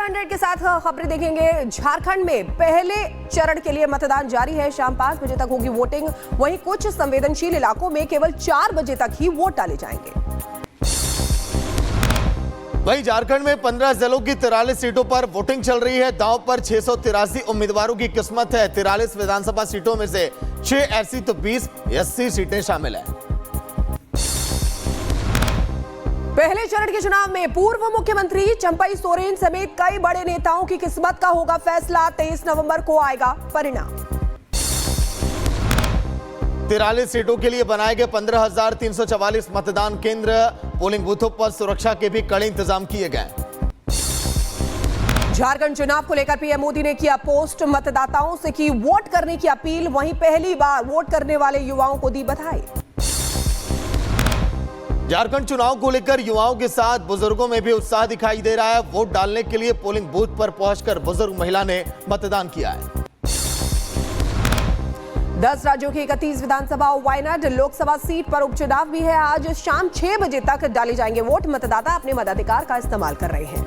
5 के साथ खबरें देखेंगे। झारखंड में पहले चरण के लिए मतदान जारी है। शाम 5 बजे तक होगी वोटिंग। वहीं कुछ संवेदनशील इलाकों में केवल 4 बजे तक ही वोट डाले जाएंगे। वहीं झारखंड में 15 जिलों की 43 सीटों पर वोटिंग चल रही है। दांव पर 683 उम्मीदवारों की किस्मत है। 43 विधानसभा सीटों में से 6 ऐसी तो 20 80 सीटें शामिल हैं। पहले चरण के चुनाव में पूर्व मुख्यमंत्री चंपई सोरेन समेत कई बड़े नेताओं की किस्मत का होगा फैसला। 23 नवंबर को आएगा परिणाम। 43 सीटों के लिए बनाए गए 15,344 मतदान केंद्र, पोलिंग बूथों पर सुरक्षा के भी कड़े इंतजाम किए गए। झारखंड चुनाव को लेकर पीएम मोदी ने किया पोस्ट। मतदाताओं से की वोट करने की अपील। वहीं पहली बार वोट करने वाले युवाओं को दी बधाई। झारखंड चुनाव को लेकर युवाओं के साथ बुजुर्गों में भी उत्साह दिखाई दे रहा है। वोट डालने के लिए पोलिंग बूथ पर पहुंचकर बुजुर्ग महिला ने मतदान किया है। 10 राज्यों की 31 विधानसभा और वायनाड लोकसभा सीट पर उपचुनाव भी है। आज शाम 6 बजे तक डाले जाएंगे वोट। मतदाता अपने मताधिकार का इस्तेमाल कर रहे हैं।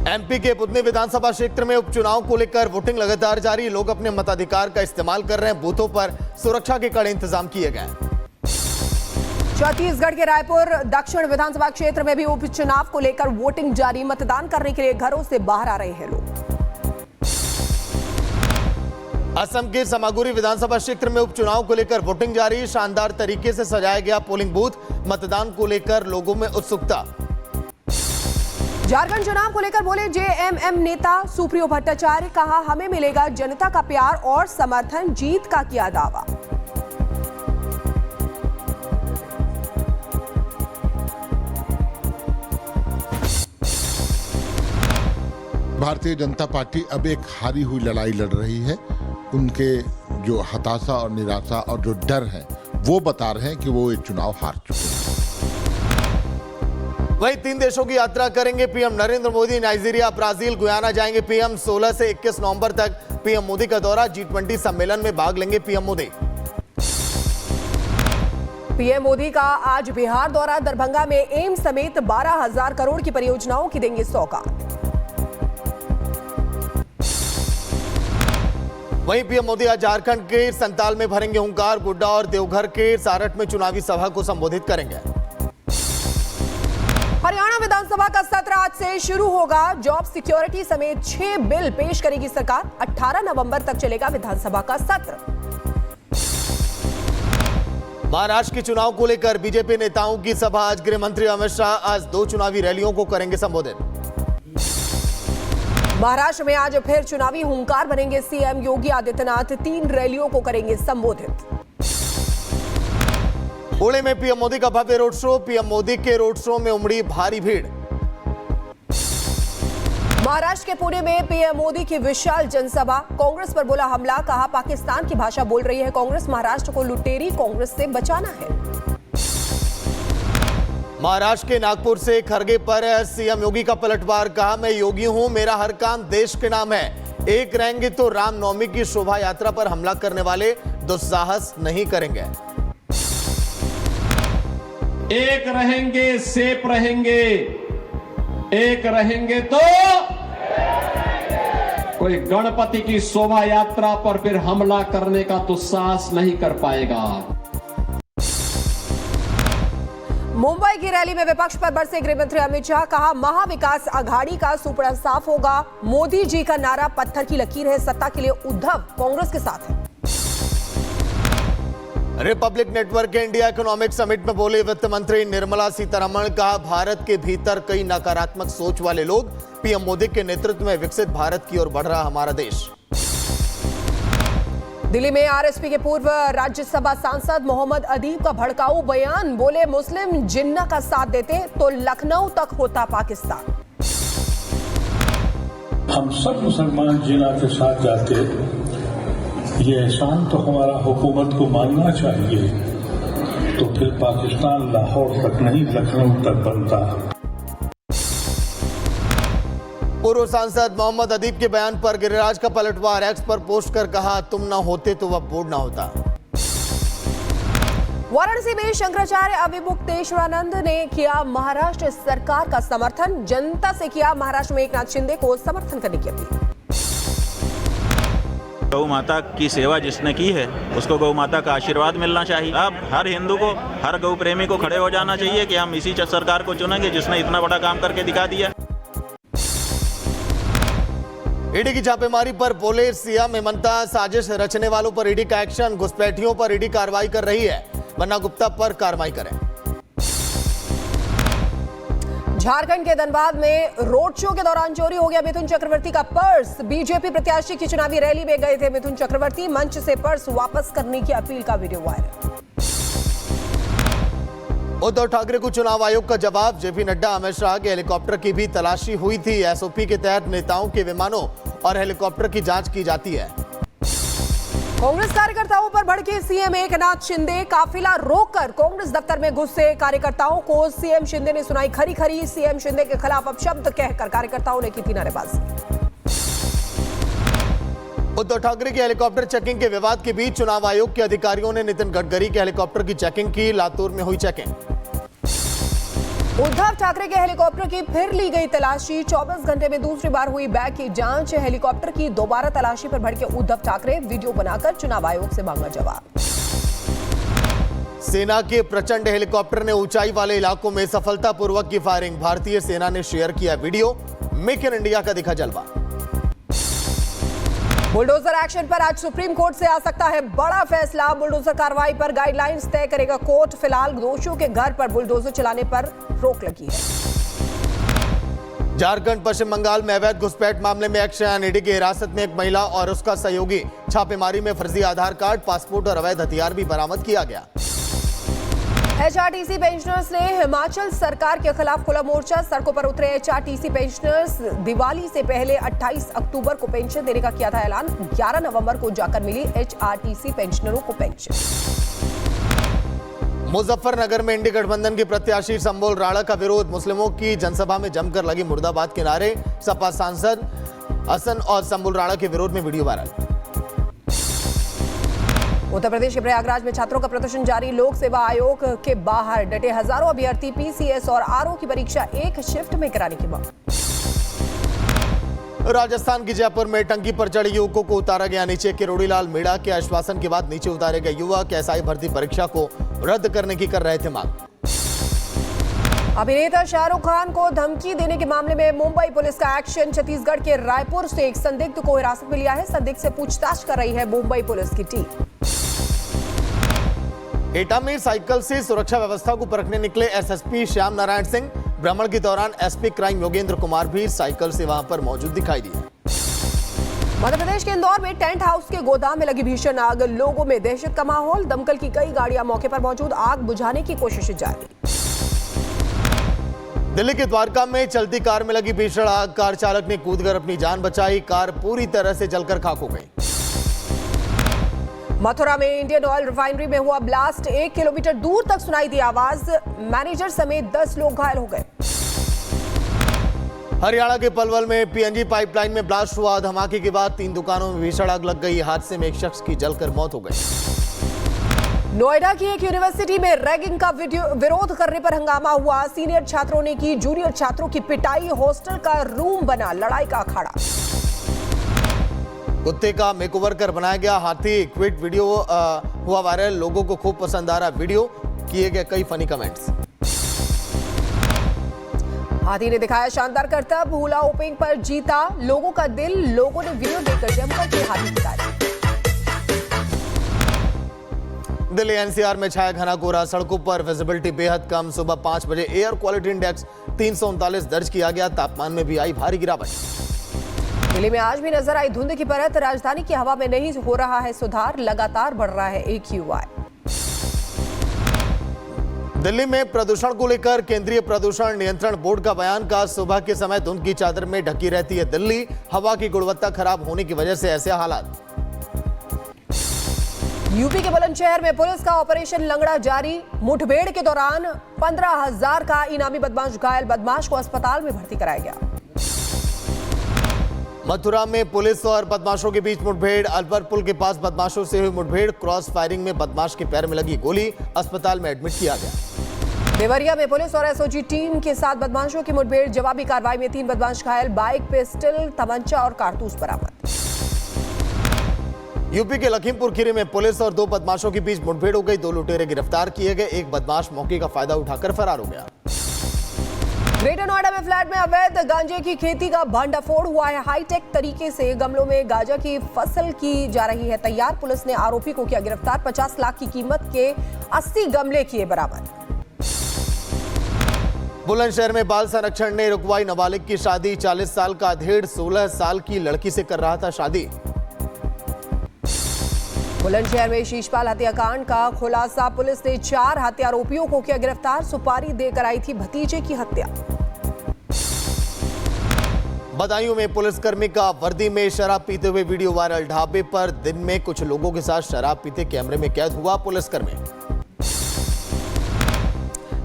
एमपी के बुधनी विधानसभा क्षेत्र में उपचुनाव को लेकर वोटिंग लगातार जारी। लोग अपने मताधिकार का इस्तेमाल कर रहे हैं। बूथों पर सुरक्षा के कड़े इंतजाम किए गए। छत्तीसगढ़ के रायपुर दक्षिण विधानसभा क्षेत्र में भी उपचुनाव को लेकर वोटिंग जारी। मतदान करने के लिए घरों से बाहर आ रहे हैं लोग। असम के समागुरी विधानसभा क्षेत्र में उपचुनाव को लेकर वोटिंग जारी। शानदार तरीके से सजाया गया पोलिंग बूथ। मतदान को लेकर लोगों में उत्सुकता। झारखंड चुनाव को लेकर बोले जेएमएम नेता सुप्रियो भट्टाचार्य। कहा हमें मिलेगा जनता का प्यार और समर्थन। जीत का किया दावा। भारतीय जनता पार्टी अब एक हारी हुई लड़ाई लड़ रही है। उनके जो हताशा और निराशा और जो डर है वो बता रहे हैं कि वो ये चुनाव हार चुके हैं। वहीं 3 देशों की यात्रा करेंगे PM Narendra Modi. Nigeria, Brazil, Guyana जाएंगे पीएम। 16 से 21 नवंबर तक पीएम मोदी का दौरा। G20 सम्मेलन में भाग लेंगे पीएम मोदी। पीएम मोदी का आज बिहार दौरा। दरभंगा में एम्स समेत 12,000 करोड़ की परियोजनाओं की देंगे सौगात। वहीं पीएम मोदी आज झारखंड के संताल में भरेंगे हुंकार। गुड्डा और देवघर के सारठ में चुनावी सभा को संबोधित करेंगे। हरियाणा विधानसभा का सत्र आज से शुरू होगा। जॉब सिक्योरिटी समेत 6 बिल पेश करेगी सरकार। 18 नवंबर तक चलेगा विधानसभा का सत्र। महाराष्ट्र के चुनाव को लेकर बीजेपी नेताओं की सभा। आज गृह मंत्री अमित शाह आज 2 चुनावी रैलियों को करेंगे संबोधित। महाराष्ट्र में आज फिर चुनावी हुंकार बनेंगे सीएम योगी आदित्यनाथ। 3 रैलियों को करेंगे संबोधित। पुणे में पीएम मोदी का भव्य रोड शो। पीएम मोदी के रोड शो में उमड़ी भारी भीड़। महाराष्ट्र के पुणे में पीएम मोदी की विशाल जनसभा। कांग्रेस पर बोला हमला। कहा पाकिस्तान की भाषा बोल रही है कांग्रेस। महाराष्ट्र को लुटेरी कांग्रेस से बचाना है। महाराष्ट्र के नागपुर से खरगे पर सीएम योगी का पलटवार। कहा मैं योगी हूं, मेरा हर काम देश के नाम है। एक रहेंगे तो रामनवमी की शोभा यात्रा पर हमला करने वाले दुस्साहस नहीं करेंगे। एक रहेंगे सेफ रहेंगे। एक रहेंगे तो कोई गणपति की शोभा यात्रा पर फिर हमला करने का दुस्साहस नहीं कर पाएगा। मुंबई की रैली में विपक्ष पर बरसे गृहमंत्री अमित शाह। कहा महाविकास आघाड़ी का सुपड़ा साफ होगा। मोदी जी का नारा पत्थर की लकीर है। सत्ता के लिए उद्धव कांग्रेस के साथ है। रिपब्लिक नेटवर्क के इंडिया इकोनॉमिक समिट में बोले वित्त मंत्री निर्मला सीतारमण। कहा भारत के भीतर कई नकारात्मक सोच वाले लोग। पीएम मोदी के नेतृत्व में विकसित भारत की ओर बढ़ रहा हमारा देश। दिल्ली में आरएसपी के पूर्व राज्यसभा सांसद मोहम्मद अदीब का भड़काऊ बयान। बोले मुस्लिम जिन्ना का साथ देते तो लखनऊ तक होता पाकिस्तान। हम सब मुसलमान जिन्ना के साथ जाते, ये एहसान तो हमारा हुकूमत को मानना चाहिए। तो फिर पाकिस्तान लाहौर तक नहीं लखनऊ तक बनता। पूर्व सांसद मोहम्मद अदीब के बयान पर गिरिराज का पलटवार। एक्स पर पोस्ट कर कहा तुम ना होते तो वह बोर्ड ना होता। वाराणसी में शंकराचार्य अविमुक्तेश्वरानंद ने किया महाराष्ट्र सरकार का समर्थन, जनता से किया महाराष्ट्र में एकनाथ शिंदे को समर्थन करने की अपील। गौ माता की सेवा जिसने की है उसको गौ माता का आशीर्वाद मिलना चाहिए। अब हर हिंदू को, हर गौ प्रेमी को खड़े हो जाना चाहिए कि हम इसी सरकार को चुनेंगे जिसने इतना बड़ा काम करके दिखा दिया। ईडी की छापेमारी पर पुलिस, सीएम हेमंता, साजिश रचने वालों पर ईडी का एक्शन, घुसपैठियों पर ईडी कार्रवाई कर रही है, वरना गुप्ता पर कार्रवाई करें। झारखंड के धनबाद में रोड शो के दौरान चोरी हो गया मिथुन चक्रवर्ती का पर्स। बीजेपी प्रत्याशी की चुनावी रैली में गए थे मिथुन चक्रवर्ती, मंच से पर्स वापस करने की अपील का वीडियो वायरल। उद्धव ठाकरे को चुनाव आयोग का जवाब, जेपी नड्डा, अमित शाह के हेलीकॉप्टर की भी तलाशी हुई थी। एसओपी के तहत नेताओं के विमानों और हेलीकॉप्टर की जांच की जाती है। कांग्रेस कार्यकर्ताओं पर भड़के सीएम एकनाथ शिंदे, काफिला रोककर कांग्रेस दफ्तर में घुसे कार्यकर्ताओं को सीएम शिंदे ने सुनाई खरी खरी। सीएम शिंदे के खिलाफ अपशब्द कहकर कार्यकर्ताओं ने की थी नारेबाजी। उद्धव ठाकरे की हेलीकॉप्टर चेकिंग के विवाद के बीच चुनाव आयोग के अधिकारियों ने नितिन गडकरी के हेलीकॉप्टर की चेकिंग की। लातूर में हुई चेकिंग। उद्धव ठाकरे के हेलीकॉप्टर की फिर ली गई तलाशी, 24 घंटे में दूसरी बार हुई बैग की जांच। हेलीकॉप्टर की दोबारा तलाशी पर भड़के उद्धव ठाकरे, वीडियो बनाकर चुनाव आयोग से मांगा जवाब। सेना के प्रचंड हेलीकॉप्टर ने ऊंचाई वाले इलाकों में सफलतापूर्वक की फायरिंग। भारतीय सेना ने शेयर किया वीडियो, मेक इन इंडिया का दिखा जलवा। बुलडोजर एक्शन पर आज सुप्रीम कोर्ट से आ सकता है बड़ा फैसला। बुलडोजर कार्रवाई पर गाइडलाइंस तय करेगा कोर्ट। फिलहाल दोषियों के घर पर बुलडोजर चलाने पर रोक लगी है। झारखंड पश्चिम बंगाल में अवैध घुसपैठ मामले में एक्शन। ईडी की हिरासत में एक महिला और उसका सहयोगी। छापेमारी में फर्जी आधार कार्ड, पासपोर्ट और अवैध हथियार भी बरामद किया गया। एचआरटीसी पेंशनर्स ने हिमाचल सरकार के खिलाफ खुला मोर्चा। सड़कों पर उतरे एचआरटीसी पेंशनर्स। दिवाली से पहले 28 अक्टूबर को पेंशन देने का किया था ऐलान। 11 नवंबर को जाकर मिली एचआरटीसी पेंशनरों को पेंशन। मुजफ्फरनगर में इंडी गठबंधन की प्रत्याशी संबोल राणा का विरोध। मुस्लिमों की जनसभा में जमकर लगी मुर्दाबाद के नारे। सपा सांसद हसन और संबोल राणा के विरोध में वीडियो वायरल। उत्तर प्रदेश के प्रयागराज में छात्रों का प्रदर्शन जारी। लोक सेवा आयोग के बाहर डटे हजारों अभ्यर्थी। पीसीएस और आरओ की परीक्षा एक शिफ्ट में कराने की मांग। राजस्थान की जयपुर में टंकी पर चढ़े युवकों को उतारा गया नीचे। किरोड़ीलाल मीणा के आश्वासन के बाद नीचे उतारे गए युवक। एसआई भर्ती परीक्षा को रद्द करने की कर रहे थे मांग। अभिनेता शाहरुख खान को धमकी देने के मामले में मुंबई पुलिस का एक्शन। छत्तीसगढ़ के रायपुर से एक संदिग्ध को हिरासत में लिया है। संदिग्ध से पूछताछ कर रही है मुंबई पुलिस की टीम। एटा में साइकिल से सुरक्षा व्यवस्था को परखने निकले एसएसपी श्याम नारायण सिंह। भ्रमण के दौरान एसपी क्राइम योगेंद्र कुमार भी साइकिल से वहां पर मौजूद दिखाई दिए। मध्य प्रदेश के इंदौर में टेंट हाउस के गोदाम में लगी भीषण आग। लोगों में दहशत का माहौल। दमकल की कई गाड़ियां मौके पर मौजूद। आग बुझाने की कोशिश जारी। दिल्ली के द्वारका में चलती कार में लगी भीषण आग। कार चालक ने कूदकर अपनी जान बचाई। कार पूरी तरह से जलकर खाक हो गई। मथुरा में इंडियन ऑयल रिफाइनरी में हुआ ब्लास्ट। 1 किलोमीटर दूर तक सुनाई दी आवाज। मैनेजर समेत 10 लोग घायल हो गए। हरियाणा के पलवल में पीएनजी पाइपलाइन में ब्लास्ट हुआ। धमाके के बाद 3 दुकानों में भीषण आग लग गई। हादसे में एक शख्स की जलकर मौत हो गई। नोएडा की एक यूनिवर्सिटी में रैगिंग का विरोध करने पर हंगामा हुआ। सीनियर छात्रों ने की जूनियर छात्रों की पिटाई। हॉस्टल का रूम बना लड़ाई का अखाड़ा। कुत्ते का मेकओवर कर बनाया गया हाथी। क्विट वीडियो हुआ वायरल। लोगों को खूब पसंद आ रहा वीडियो। किए गए कई फनी कमेंट्स। हाथी ने दिखाया शानदार करतब। हुला होपिंग पर जीता लोगों का दिल। लोगों ने वीडियो देखकर जमकर की हाथी की तारीफ। दिल्ली एनसीआर में छाया घना कोहरा। सड़कों पर विजिबिलिटी बेहद कम। सुबह 5 बजे एयर क्वालिटी इंडेक्स 339 दर्ज किया गया। तापमान में भी आई भारी गिरावट। दिल्ली में आज भी नजर आई धुंध की परत। राजधानी की हवा में नहीं हो रहा है सुधार। लगातार बढ़ रहा है AQI। दिल्ली में प्रदूषण को लेकर केंद्रीय प्रदूषण नियंत्रण बोर्ड का बयान। का सुबह के समय धुंध की चादर में ढकी रहती है दिल्ली। हवा की गुणवत्ता खराब होने की वजह से ऐसे हालात। यूपी के बुलंदशहर में पुलिस का ऑपरेशन लंगड़ा जारी। मुठभेड़ के दौरान 15,000 का इनामी बदमाश घायल। बदमाश को अस्पताल में भर्ती कराया गया। मथुरा में पुलिस और बदमाशों के बीच मुठभेड़। अलवर पुल के पास बदमाशों से हुई मुठभेड़। क्रॉस फायरिंग में बदमाश के पैर में लगी गोली, अस्पताल में एडमिट किया गया। देवरिया में पुलिस और एसओजी टीम के साथ बदमाशों की मुठभेड़। जवाबी कार्रवाई में 3 बदमाश घायल। बाइक, पिस्टल, तमंचा और कारतूस बरामद। यूपी के लखीमपुर खीरी में पुलिस और 2 बदमाशों के बीच मुठभेड़ हो गई। 2 लुटेरे गिरफ्तार किए गए। एक बदमाश मौके का फायदा उठाकर फरार हो गया। ग्रेटर नोएडा में फ्लैट में अवैध गांजे की खेती का भंडाफोड़ हुआ है। हाईटेक तरीके से गमलों में गांजा की फसल की जा रही है तैयार। पुलिस ने आरोपी को किया गिरफ्तार। 50 लाख की कीमत के 80 गमले किए बरामद। बुलंदशहर में बाल संरक्षण ने रुकवाई नाबालिग की शादी। 40 साल का अधेड़ 16 साल की लड़की से कर रहा था शादी। बुलंदशहर में शीशपाल हत्याकांड का खुलासा। पुलिस ने 4 हत्या आरोपियों को किया गिरफ्तार। सुपारी देकर आई थी भतीजे की हत्या। बदायूं में पुलिसकर्मी का वर्दी में शराब पीते हुए वीडियो वायरल। ढाबे पर दिन में कुछ लोगों के साथ शराब पीते कैमरे में कैद हुआ पुलिसकर्मी।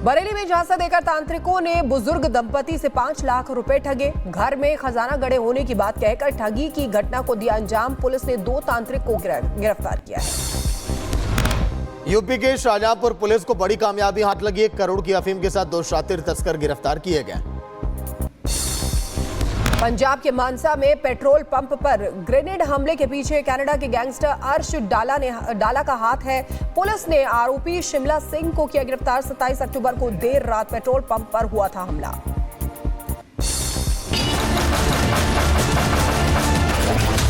बरेली में झांसा देकर तांत्रिकों ने बुजुर्ग दंपति से 5 लाख रुपए ठगे। घर में खजाना गड़े होने की बात कहकर ठगी की घटना को दिया अंजाम। पुलिस ने 2 तांत्रिक को गिरफ्तार किया है। यूपी के शाहजहांपुर पुलिस को बड़ी कामयाबी हाथ लगी। 1 करोड़ की अफीम के साथ 2 शातिर तस्कर गिरफ्तार किए गए। पंजाब के मानसा में पेट्रोल पंप पर ग्रेनेड हमले के पीछे कनाडा के गैंगस्टर अर्श डाला का हाथ है। पुलिस ने आरोपी शिमला सिंह को किया गिरफ्तार। 27 अक्टूबर को देर रात पेट्रोल पंप पर हुआ था हमला।